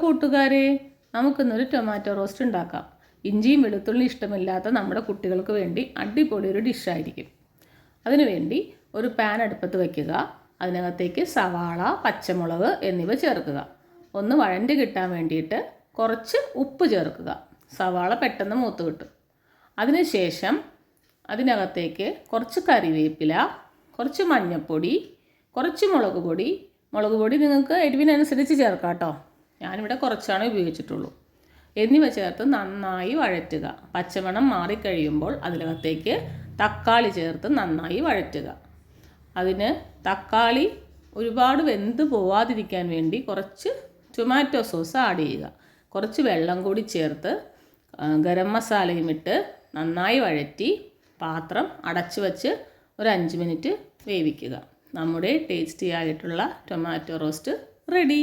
കൂട്ടുകാരെ, നമുക്കിന്നൊരു tomato roast ഉണ്ടാക്കാം. ഇഞ്ചിയും വെളുത്തുള്ളിയും ഇഷ്ടമില്ലാത്ത നമ്മുടെ കുട്ടികൾക്ക് വേണ്ടി അടിപൊളി ഒരു ഡിഷായിരിക്കും. അതിനുവേണ്ടി ഒരു പാൻ അടുപ്പത്ത് വയ്ക്കുക. അതിനകത്തേക്ക് സവാള, പച്ചമുളക് എന്നിവ ചേർക്കുക. ഒന്ന് വഴണ്ട് കിട്ടാൻ വേണ്ടിയിട്ട് കുറച്ച് ഉപ്പ് ചേർക്കുക. സവാള പെട്ടെന്ന് മൂത്ത് കിട്ടും. അതിനുശേഷം അതിനകത്തേക്ക് കുറച്ച് കറിവേപ്പില, കുറച്ച് മഞ്ഞൾപ്പൊടി, കുറച്ച് മുളക് പൊടി നിങ്ങൾക്ക് എരിവിനനുസരിച്ച് ചേർക്കാം കേട്ടോ. ഞാനിവിടെ കുറച്ചാണ് ഉപയോഗിച്ചിട്ടുള്ളൂ. എന്നിവ ചേർത്ത് നന്നായി വഴറ്റുക. പച്ചമണം മാറിക്കഴിയുമ്പോൾ അതിനകത്തേക്ക് തക്കാളി ചേർത്ത് നന്നായി വഴറ്റുക. അതിന് തക്കാളി ഒരുപാട് വെന്ത് പോവാതിരിക്കാൻ വേണ്ടി കുറച്ച് ടൊമാറ്റോ സോസ് ആഡ് ചെയ്യുക. കുറച്ച് വെള്ളം കൂടി ചേർത്ത് ഗരം മസാലയും ഇട്ട് നന്നായി വഴറ്റി പാത്രം അടച്ചു വച്ച് ഒരു 5 മിനിറ്റ് വേവിക്കുക. നമ്മുടെ ടേസ്റ്റി ആയിട്ടുള്ള ടൊമാറ്റോ റോസ്റ്റ് റെഡി.